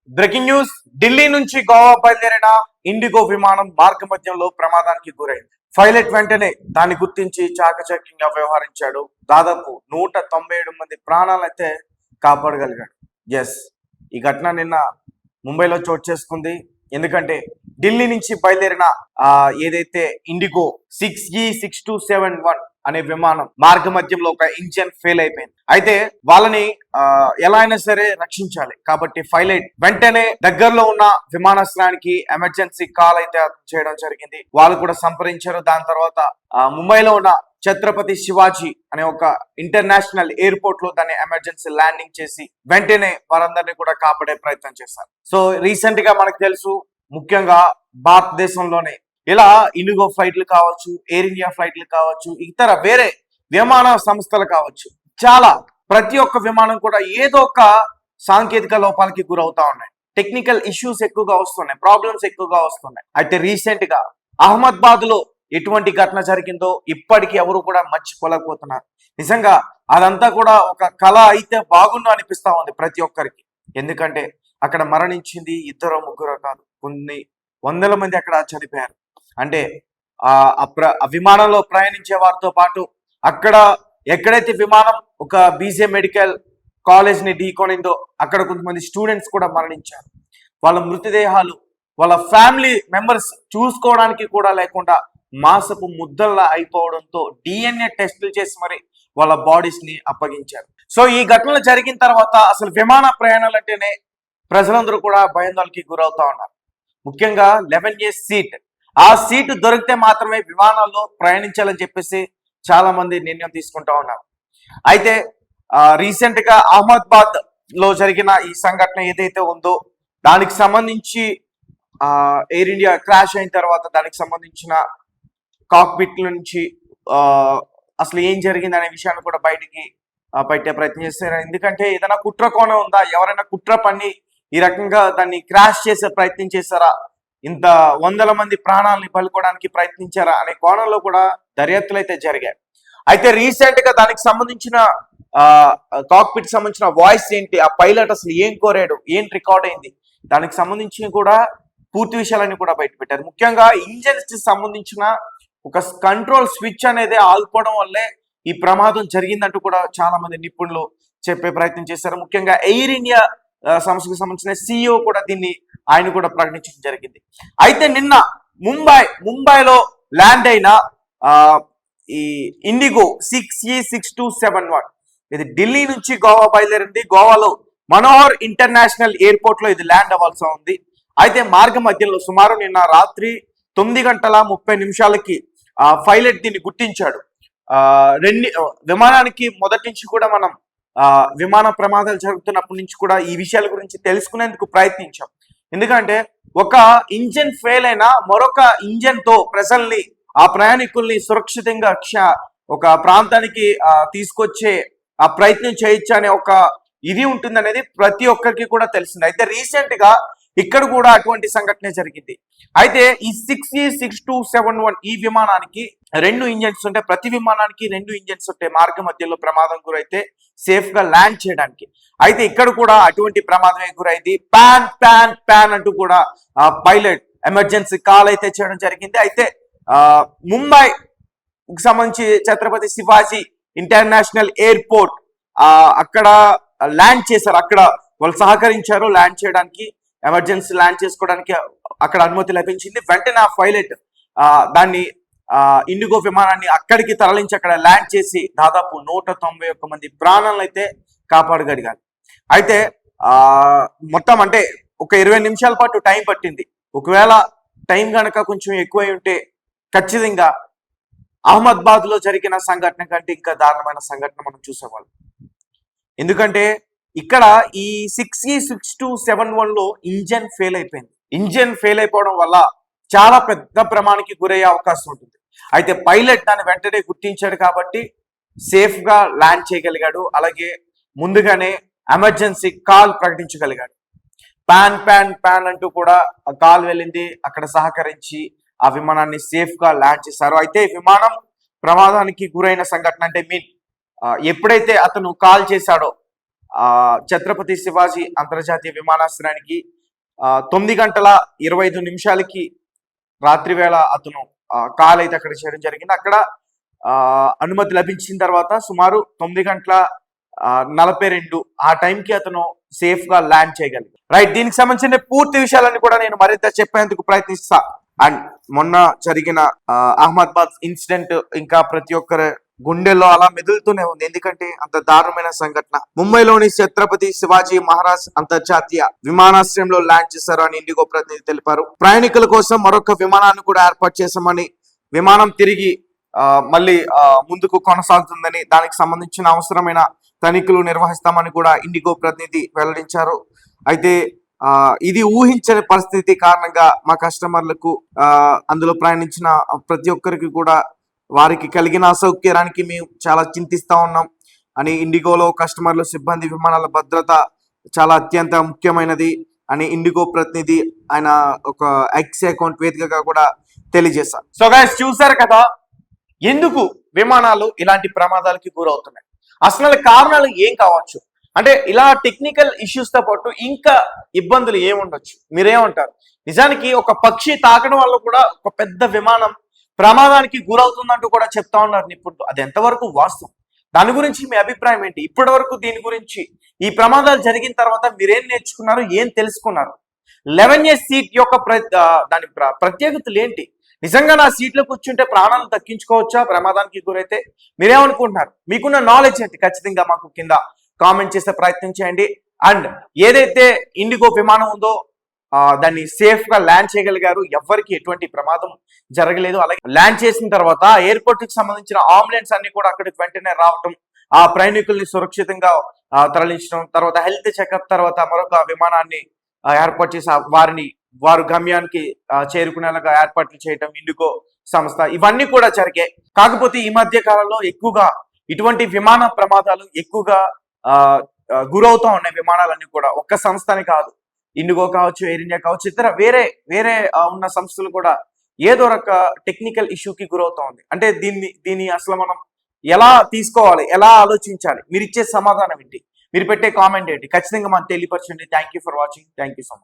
Breaking news. Delhi నుంచి గోవా బయలుదేరిన IndiGo విమానం మార్గ మధ్యంలో ప్రమాదానికి గురైంది. పైలట్ వెంటనే దాన్ని గుర్తించి చాకచక్యంగా వ్యవహరించాడు. దాదాపు 197 మంది ప్రాణాలైతే కాపాడగలిగాడు. ఎస్, ఈ ఘటన నిన్న ముంబైలో చోటు చేసుకుంది. ఎందుకంటే ఢిల్లీ నుంచి బయలుదేరిన ఏదైతే ఇండిగో 6E6271 అనే విమానం మార్గ మధ్యంలో ఒక ఇంజన్ ఫెయిల్ అయిపోయింది. అయితే వాళ్ళని ఎలా అయినా సరే రక్షించాలి కాబట్టి పైలట్ వెంటనే దగ్గరలో ఉన్న విమానాశ్రయానికి ఎమర్జెన్సీ కాల్ అయితే చేయడం జరిగింది. వాళ్ళు కూడా సంప్రదించారు. దాని తర్వాత ముంబైలో ఉన్న ఛత్రపతి శివాజీ అనే ఒక ఇంటర్నేషనల్ ఎయిర్పోర్ట్ లో దాన్ని ఎమర్జెన్సీ ల్యాండింగ్ చేసి వెంటనే వారందరినీ కూడా కాపాడే ప్రయత్నం చేశారు. సో రీసెంట్ గా మనకు తెలుసు, ముఖ్యంగా భారతదేశంలోనే ఇలా ఇండిగో ఫ్లైట్లు కావచ్చు, ఎయిర్ ఇండియా ఫ్లైట్లు కావచ్చు, ఇతర వేరే విమాన సంస్థలు కావచ్చు, చాలా ప్రతి ఒక్క విమానం కూడా ఏదో ఒక సాంకేతిక లోపాలకి గురవుతా ఉన్నాయి. టెక్నికల్ ఇష్యూస్ ఎక్కువగా వస్తున్నాయి, ప్రాబ్లమ్స్ ఎక్కువగా వస్తున్నాయి. అయితే రీసెంట్ గా అహ్మదాబాద్ లో ఎటువంటి ఘటన జరిగిందో ఇప్పటికీ ఎవరు కూడా మర్చిపోలేకపోతున్నారు. నిజంగా అదంతా కూడా ఒక కళ అయితే బాగుండు అనిపిస్తా ఉంది ప్రతి ఒక్కరికి. ఎందుకంటే అక్కడ మరణించింది 2-3 కాదు, కొన్ని వందల మంది అక్కడ చనిపోయారు. అంటే ఆ విమానంలో ప్రయాణించే వారితో పాటు అక్కడ ఎక్కడైతే విమానం ఒక బీజే మెడికల్ కాలేజ్ ని ఢీకొనిందో అక్కడ కొంతమంది స్టూడెంట్స్ కూడా మరణించారు. వాళ్ళ మృతదేహాలు వాళ్ళ ఫ్యామిలీ మెంబర్స్ చూసుకోవడానికి కూడా లేకుండా మాసపు ముద్దల్లా అయిపోవడంతో డిఎన్ఏ టెస్టులు చేసి మరి వాళ్ళ బాడీస్ ని అప్పగించారు. సో ఈ ఘటనలు జరిగిన తర్వాత అసలు విమాన ప్రయాణాలు అంటేనే ప్రజలందరూ కూడా భయాందోళనకి గురవుతా ఉన్నారు. ముఖ్యంగా 11A సీట్, ఆ సీటు దొరికితే మాత్రమే విమానాల్లో ప్రయాణించాలని చెప్పేసి చాలా మంది నిర్ణయం తీసుకుంటా ఉన్నారు. అయితే రీసెంట్ గా అహ్మదాబాద్ లో జరిగిన ఈ సంఘటన ఏదైతే ఉందో దానికి సంబంధించి ఎయిర్ ఇండియా క్రాష్ అయిన తర్వాత దానికి సంబంధించిన కాక్పిట్ నుంచి అసలు ఏం జరిగింది అనే విషయాన్ని కూడా బయటికి పెట్టే ప్రయత్నం చేస్తారు. ఎందుకంటే ఏదైనా కుట్ర కోణం ఉందా, ఎవరైనా కుట్ర పని ఈ రకంగా దాన్ని క్రాష్ చేసే ప్రయత్నం చేశారా, ఇంత వందల మంది ప్రాణాలని పలుకోవడానికి ప్రయత్నించారా అనే కోణంలో కూడా దర్యాప్తులు అయితే జరిగాయి. అయితే రీసెంట్ గా దానికి సంబంధించిన కాక్పిట్ సంబంధించిన వాయిస్ ఏంటి, ఆ పైలట్ అసలు ఏం కోరాడు, ఏం రికార్డ్ అయింది, దానికి సంబంధించి కూడా పూర్తి విషయాలన్నీ కూడా బయట పెట్టారు. ముఖ్యంగా ఇంజన్స్ కి సంబంధించిన ఒక కంట్రోల్ స్విచ్ అనేది ఆగిపోవడం వల్లే ఈ ప్రమాదం జరిగిందంటూ కూడా చాలా మంది నిపుణులు చెప్పే ప్రయత్నం చేశారు. ముఖ్యంగా ఎయిర్ ఇండియా సంస్థకు సంబంధించిన CEO కూడా దీన్ని ఆయన కూడా ప్రకటించడం జరిగింది. అయితే నిన్న ముంబైలో ల్యాండ్ అయిన ఈ ఇండిగో 6E6271 ఇది ఢిల్లీ నుంచి గోవా బయలుదేరింది. గోవాలో మనోహర్ ఇంటర్నేషనల్ ఎయిర్పోర్ట్ లో ఇది ల్యాండ్ అవ్వాల్సి ఉంది. అయితే మార్గ మధ్యంలో సుమారు నిన్న రాత్రి 9:30 పైలట్ దీన్ని గుర్తించాడు. విమానానికి మొదటి నుంచి కూడా మనం విమాన ప్రమాదాలు జరుగుతున్నప్పటి నుంచి కూడా ఈ విషయాల గురించి తెలుసుకునేందుకు ప్రయత్నించాం. ఎందుకంటే ఒక ఇంజన్ ఫెయిల్ అయినా మరొక ఇంజన్ తో ప్రజల్ని ఆ ప్రయాణికుల్ని సురక్షితంగా ఒక ప్రాంతానికి తీసుకొచ్చే ఆ ప్రయత్నం చేయొచ్చు అనే ఒక ఇది ఉంటుందనేది ప్రతి ఒక్కరికి కూడా తెలిసింది. అయితే రీసెంట్ గా ఇక్కడ కూడా అటువంటి సంఘటన జరిగింది. అయితే ఈ 6E6271 ఈ విమానానికి 2 ఇంజన్స్ ఉంటాయి. ప్రతి విమానానికి 2 ఇంజన్స్ ఉంటాయి. మార్గ మధ్యలో ప్రమాదం గురైతే సేఫ్ గా ల్యాండ్ చేయడానికి. అయితే ఇక్కడ కూడా అటువంటి ప్రమాదమే గురైంది. ప్యాన్ అంటూ కూడా పైలట్ ఎమర్జెన్సీ కాల్ అయితే చేయడం జరిగింది. అయితే ముంబైకి సంబంధించి ఛత్రపతి శివాజీ ఇంటర్నేషనల్ ఎయిర్పోర్ట్ అక్కడ ల్యాండ్ చేశారు. అక్కడ వాళ్ళు సహకరించారు ల్యాండ్ చేయడానికి, ఎమర్జెన్సీ ల్యాండ్ చేసుకోవడానికి అక్కడ అనుమతి లభించింది. వెంటనే ఆ పైలట్ దాన్ని ఇండిగో విమానాన్ని అక్కడికి తరలించి అక్కడ ల్యాండ్ చేసి దాదాపు 191 మంది ప్రాణాలను అయితే కాపాడగలిగారు. అయితే మొత్తం అంటే ఒక 20 నిమిషాల పాటు టైం పట్టింది. ఒకవేళ టైం కనుక కొంచెం ఎక్కువై ఉంటే ఖచ్చితంగా అహ్మదాబాద్ లో జరిగిన సంఘటన కంటే ఇంకా దారుణమైన సంఘటన మనం చూసేవాళ్ళం. ఎందుకంటే ఇక్కడ ఈ 6E6271 లో ఇంజన్ ఫెయిల్ అయిపోయింది. ఇంజన్ ఫెయిల్ అయిపోవడం వల్ల చాలా పెద్ద ప్రమాదానికి గురయ్యే అవకాశం ఉంటుంది. అయితే పైలట్ దాన్ని వెంటనే గుర్తించాడు కాబట్టి సేఫ్ గా ల్యాండ్ చేయగలిగాడు. అలాగే ముందుగానే ఎమర్జెన్సీ కాల్ ప్రకటించగలిగాడు. ప్యాన్ అంటూ కూడా కాల్ వెళ్ళింది. అక్కడ సహకరించి ఆ విమానాన్ని సేఫ్ గా ల్యాండ్ చేశారు. అయితే విమానం ప్రమాదానికి గురైన సంఘటన అంటే ఎప్పుడైతే అతను కాల్ చేశాడో ఛత్రపతి శివాజీ అంతర్జాతీయ విమానాశ్రయానికి 9:25 రాత్రి వేళ అతను కాల్ అయితే అక్కడ చేయడం జరిగింది. అక్కడ అనుమతి లభించిన తర్వాత సుమారు 9:42 ఆ టైంకి అతను సేఫ్ గా ల్యాండ్ చేయగలిగాడు. రైట్, దీనికి సంబంధించిన పూర్తి విషయాలన్నీ కూడా నేను మరింత చెప్పేందుకు ప్రయత్నిస్తా. అండ్ మొన్న జరిగిన అహ్మదాబాద్ ఇన్సిడెంట్ ఇంకా ప్రతి ఒక్కరి గుండెల్లో అలా మెదులుతూనే ఉంది. ఎందుకంటే అంత దారుణమైన సంఘటన. ముంబైలోని ఛత్రపతి శివాజీ మహారాజ్ అంతర్జాతీయ విమానాశ్రయంలో ల్యాండ్ చేశారు అని ఇండిగో ప్రతినిధి తెలిపారు. ప్రయాణికుల కోసం మరొక విమానాన్ని కూడా ఏర్పాటు చేశామని, విమానం తిరిగి మళ్ళీ ముందుకు కొనసాగుతుందని, దానికి సంబంధించిన అవసరమైన తనిఖీలు నిర్వహిస్తామని కూడా ఇండిగో ప్రతినిధి వెల్లడించారు. అయితే ఇది ఊహించని పరిస్థితి కారణంగా మా కస్టమర్లకు అందులో ప్రయాణించిన ప్రతి ఒక్కరికి కూడా వారికి కలిగిన అసౌకర్యానికి మేము చాలా చింతిస్తా ఉన్నాం అని, ఇండిగోలో కస్టమర్లు, సిబ్బంది, విమానాల భద్రత చాలా అత్యంత ముఖ్యమైనది అని ఇండిగో ప్రతినిధి ఆయన ఒక ఎక్స్ అకౌంట్ వేదికగా కూడా తెలియజేశారు. సో గైస్, చూసారు కదా ఎందుకు విమానాలు ఇలాంటి ప్రమాదాలకి గురవుతున్నాయి, అసలు కారణాలు ఏం కావచ్చు. అంటే ఇలా టెక్నికల్ ఇష్యూస్ తో పాటు ఇంకా ఇబ్బందులు ఏముండొచ్చు, మీరేమంటారు? నిజానికి ఒక పక్షి తాకడం వల్ల కూడా ఒక పెద్ద విమానం ప్రమాదానికి గురవుతుందంటూ కూడా చెప్తా ఉన్నారు నిపుణులు. అది ఎంతవరకు వాస్తవం, దాని గురించి మీ అభిప్రాయం ఏంటి? ఇప్పటి వరకు దీని గురించి, ఈ ప్రమాదాలు జరిగిన తర్వాత మీరేం నేర్చుకున్నారు, ఏం తెలుసుకున్నారు? 11A సీట్ యొక్క దాని ప్రత్యేకతలు ఏంటి? నిజంగా నా సీట్లో కూర్చుంటే ప్రాణాలు దక్కించుకోవచ్చా ప్రమాదానికి గురైతే? మీరేమనుకుంటున్నారు? మీకున్న నాలెడ్జ్ ఏంటి? ఖచ్చితంగా మాకు కింద కామెంట్ చేసే ప్రయత్నం చేయండి. అండ్ ఏదైతే ఇండిగో విమానం ఉందో దాన్ని సేఫ్ గా ల్యాండ్ చేయగలిగారు, ఎవరికి ఎటువంటి ప్రమాదం జరగలేదు. అలాగే ల్యాండ్ చేసిన తర్వాత ఎయిర్పోర్ట్ కి సంబంధించిన అంబులెన్స్ అన్ని కూడా అక్కడికి వెంటనే రావటం, ఆ ప్రయాణికుల్ని సురక్షితంగా తరలించడం, తర్వాత హెల్త్ చెకప్ తర్వాత మరొక విమానాన్ని ఏర్పాటు చేసి వారు గమ్యానికి చేరుకునేలాగా ఏర్పాట్లు చేయటం ఇండిగో సంస్థ, ఇవన్నీ కూడా జరిగాయి. కాకపోతే ఈ మధ్య కాలంలో ఎక్కువగా ఇటువంటి విమాన ప్రమాదాలు ఎక్కువగా గురవుతా ఉన్నాయి. విమానాలన్నీ కూడా ఒక్క సంస్థని కాదు, ఇండిగో కావచ్చు, ఎయిర్ ఇండియా కావచ్చు, ఇతర వేరే ఉన్న సంస్థలు కూడా ఏదో ఒక టెక్నికల్ ఇష్యూకి గురవుతా ఉంది. అంటే దీన్ని అసలు మనం ఎలా తీసుకోవాలి, ఎలా ఆలోచించాలి? మీరు ఇచ్చే సమాధానం ఏంటి? మీరు పెట్టే కామెంట్ ఏంటి? ఖచ్చితంగా మనం తెలియపరచండి. Thank you for watching. Thank you so much.